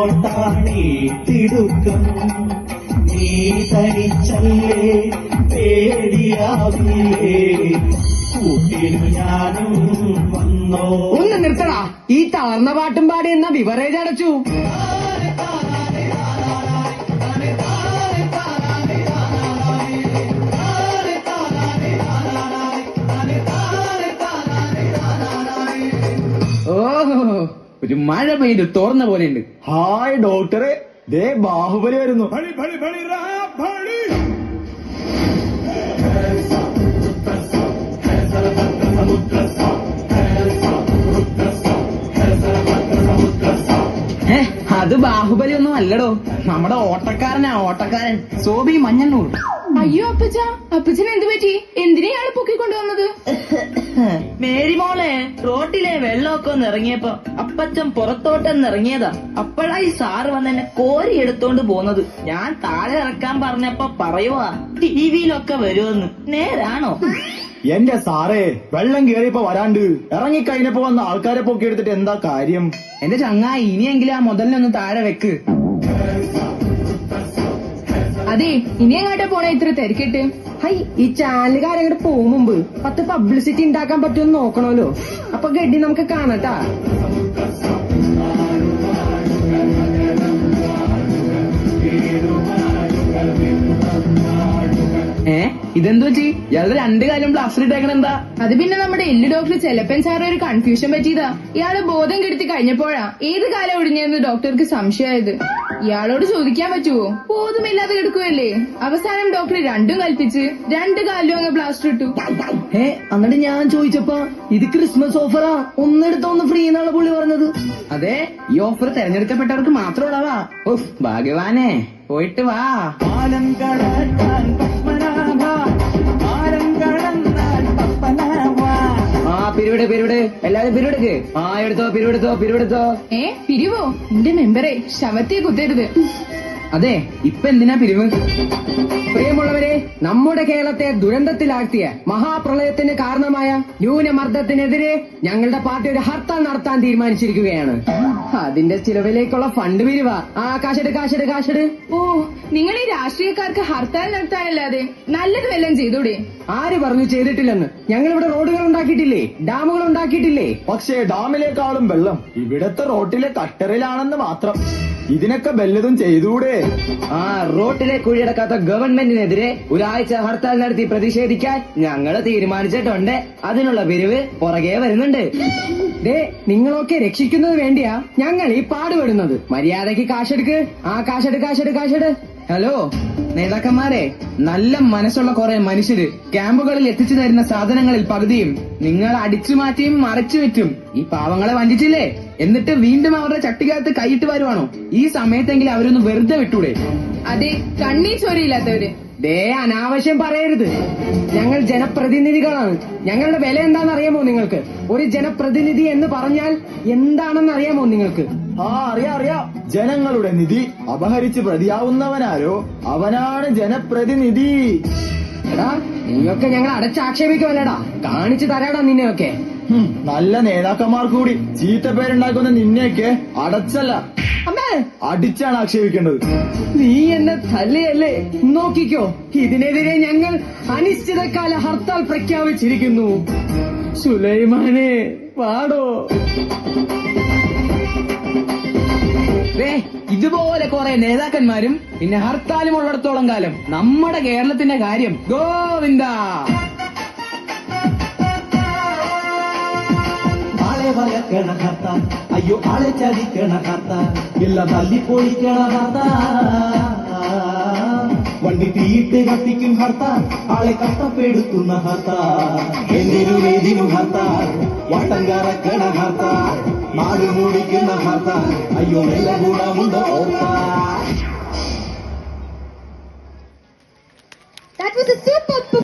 നോട്ടാണി തിടുക്കം നീ തനിച്ചല്ലേ പേടിയാവില്ലേ കൂട്ടിനു ഞാനും വന്നോ. ഒന്ന് നിർത്തടാ, ഈ തളർന്ന പാട്ടും പാടി എന്ന ബിവറേജ് അടച്ചു. ഓഹോ, ഒരു മഴ പെയ്ത് തോർന്ന പോലെയുണ്ട്. ഹായ് ഡോക്ടറെ, ദേ ബാഹുബലി വരുന്നു. അത് ബാഹുബലി ഒന്നും അല്ലടോ, നമ്മുടെ ഓട്ടക്കാരൻ സോബി മഞ്ഞന്നൂർ. അയ്യോ അപ്പച്ച, അപ്പച്ചന് എന്ത് പറ്റി? എന്തിനെയാണ് പൊക്കിക്കൊണ്ടുവന്നത്? മേരിമോളെ, റോട്ടിലെ വെള്ളമൊക്കെ ഒന്ന് ഇറങ്ങിയപ്പോ അപ്പച്ചൻ പുറത്തോട്ടൊന്ന് ഇറങ്ങിയതാ. അപ്പോഴായി സാറ് വന്ന് എന്നെ കോരി എടുത്തോണ്ട് പോന്നത്. ഞാൻ താഴെ ഇറക്കാൻ പറഞ്ഞപ്പോ പറയുവാ ടിവിയിലൊക്കെ വരുമെന്ന്. നേരാണോ? എന്റെ സാറേ, വെള്ളം കേറിയപ്പോ വരാണ്ട് ഇറങ്ങിക്കഴിഞ്ഞപ്പോ വന്ന ആൾക്കാരെ പൊക്കി എടുത്തിട്ട് എന്താ കാര്യം? എന്റെ ചങ്ങായി, ഇനിയെങ്കിലും ആ മുതലിനൊന്ന് താഴെ വെക്ക്. അതെ, ഇനി എങ്ങോട്ടാ പോണേ ഇത്ര തിരക്കിട്ട്? ഹൈ, ഈ ചാനലുകാരങ്ങോട്ട് പോകും മുമ്പ് 10 പബ്ലിസിറ്റി ഉണ്ടാക്കാൻ പറ്റുമെന്ന് നോക്കണമല്ലോ. അപ്പൊ ഗഡി നമുക്ക് കാണട്ടാ. ഇതെന്തു പറ്റി? ഇയാളുടെ 2 കാലം പ്ലാസ്റ്റർ ഇട്ടേക്കണ എന്താ? അത് പിന്നെ നമ്മുടെ എല്ല് ഡോക്ടർ ചെലപ്പൻ സാറ് ഒരു കൺഫ്യൂഷൻ പറ്റിയതാ. ഇയാള് ബോധം കെടുത്തി കഴിഞ്ഞപ്പോഴാ ഏത് കാലം ഒടിഞ്ഞെന്ന് ഡോക്ടർക്ക് സംശയമായത്. ഇയാളോട് ചോദിക്കാൻ പറ്റുവോ? ബോധമില്ലാതെ കിടക്കുവല്ലേ. അവസാനം ഡോക്ടർ 2 കൽപ്പിച്ച് 2 കാലിലും അങ്ങ് പ്ലാസ്റ്റർ ഇട്ടു. എന്നിട്ട് ഞാൻ ചോദിച്ചപ്പോ ഇത് ക്രിസ്മസ് ഓഫറാ, ഒന്നെടുത്ത ഒന്ന് ഫ്രീ എന്നാണ് പുള്ളി പറഞ്ഞത്. അതെ, ഈ ഓഫർ തെരഞ്ഞെടുക്കപ്പെട്ടവർക്ക് മാത്രം ഉള്ളവാ. ഓഹ് ഭാഗ്യവാനെ, പോയിട്ട് വാ. കാലം കടക്കാൻ പത്മനാഭ, കാലം കടന്നാൽ പത്മനാഭ. പിരിവിട് എല്ലാരും പിരിവെടുക്ക്. പിരിവെടുത്തോ. പിരിവോ? എന്റെ മെമ്പറെ, ശവത്തെ കുത്തരുത്. അതെ, ഇപ്പൊ എന്തിനാ പിരിവ്? പ്രിയമുള്ളവരെ, നമ്മുടെ കേരളത്തെ ദുരന്തത്തിലാഴ്ത്തിയ മഹാപ്രളയത്തിന് കാരണമായ ന്യൂനമർദ്ദത്തിനെതിരെ ഞങ്ങളുടെ പാർട്ടി ഒരു ഹർത്താൽ നടത്താൻ തീരുമാനിച്ചിരിക്കുകയാണ്. അതിന്റെ ചിലവിലേക്കുള്ള ഫണ്ട് പിരിവാ. കാശെട്. ഓ, നിങ്ങൾ ഈ രാഷ്ട്രീയക്കാർക്ക് ഹർത്താൽ നടത്താനല്ലാതെ നല്ലത് വല്ലതും ചെയ്തൂടെ? ആര് പറഞ്ഞു ചെയ്തിട്ടില്ലെന്ന്? ഞങ്ങളിവിടെ റോഡുകൾ ഉണ്ടാക്കിയിട്ടില്ലേ, ഡാമുകൾ ഉണ്ടാക്കിയിട്ടില്ലേ? പക്ഷേ ഡാമിലേക്കാളും വെള്ളം ഇവിടത്തെ റോട്ടിലെ കട്ടറിലാണെന്ന് മാത്രം. ഇതിനൊക്കെ വല്ലതും ചെയ്തൂടെ? റോട്ടിലെ കുഴിയടക്കാത്ത ഗവൺമെന്റിനെതിരെ ഒരാഴ്ച ഹർത്താൽ നടത്തി പ്രതിഷേധിക്കാൻ ഞങ്ങൾ തീരുമാനിച്ചിട്ടുണ്ട്. അതിനുള്ള പിരിവ് പുറകെ വരുന്നുണ്ട്. നിങ്ങളൊക്കെ രക്ഷിക്കുന്നത് വേണ്ടിയാ ഞങ്ങൾ ഈ പാടുപെടുന്നത്. മര്യാദയ്ക്ക് കാശെടുക്ക്. കാശെട്. ഹലോ നേതാക്കന്മാരെ, നല്ല മനസ്സുള്ള കുറെ മനുഷ്യര് ക്യാമ്പുകളിൽ എത്തിച്ചു തരുന്ന സാധനങ്ങളിൽ പകുതിയും നിങ്ങൾ അടിച്ചു മാറ്റിയും മറച്ചു വെച്ചും ഈ പാവങ്ങളെ വഞ്ചിച്ചില്ലേ? എന്നിട്ട് വീണ്ടും അവരുടെ ചട്ടിക്കകത്ത് കൈയിട്ട് വരുവാണോ? ഈ സമയത്തെങ്കിലും അവരൊന്ന് വെറുതെ വിട്ടൂടെ? അതെ, കണ്ണീർ ചോരയില്ലാത്തവര്. അനാവശ്യം പറയരുത്. ഞങ്ങൾ ജനപ്രതിനിധികളാണ്. ഞങ്ങളുടെ വില എന്താണെന്ന് അറിയാമോ നിങ്ങൾക്ക്? ഒരു ജനപ്രതിനിധി എന്ന് പറഞ്ഞാൽ എന്താണെന്ന് അറിയാമോ നിങ്ങൾക്ക്? അറിയാം. ജനങ്ങളുടെ നിധി അപഹരിച്ച് പ്രതിയാവുന്നവനാരോ അവനാണ് ജനപ്രതിനിധി. എടാ, നീയൊക്കെ ഞങ്ങൾ അടച്ചാക്ഷേപിക്കുമല്ലടാ. കാണിച്ചു തരാടാ നിന്നെയൊക്കെ. നല്ല നേതാക്കന്മാർ കൂടി ചീത്ത പേരുണ്ടാക്കുന്ന നിന്നെയൊക്കെ അടച്ചല്ല, അടിച്ചാണ് ആക്ഷേപിക്കേണ്ടത്. നീ എന്നെ തല്ലിയല്ലേ? നോക്കിക്കോ, ഇതിനെതിരെ ഞങ്ങൾ അനിശ്ചിതകാല ഹർത്താൽ പ്രഖ്യാപിച്ചിരിക്കുന്നു. സുലൈമാനെ പാടോ. ഇതുപോലെ കുറെ നേതാക്കന്മാരും പിന്നെ ഹർത്താലും ഉള്ളിടത്തോളം കാലം നമ്മുടെ കേരളത്തിന്റെ കാര്യം ഗോവിന്ദ. ആളെ വയക്കണ ഹർത്താൽ, അയ്യോ ആളെ ചതിക്കണ ഹർത്താൽ, എല്ലാം തല്ലിപ്പൊളിക്കണ ഹർത്താൽ. വണ്ടി തീയിട്ട് കത്തിക്കും ഹർത്താൽ, ആളെ കഷ്ടപ്പെടുത്തുന്ന ഹർത്താൽ. എന്തിനും ഹർത്താൽ, വട്ടം കറക്കണ ഹർത്താൽ, നാട് മൂടിക്കുന്ന ഹർത്താൽ, അയ്യോ നല്ല ഗുണമുണ്ടോ ഓർത്താൽ. That was a super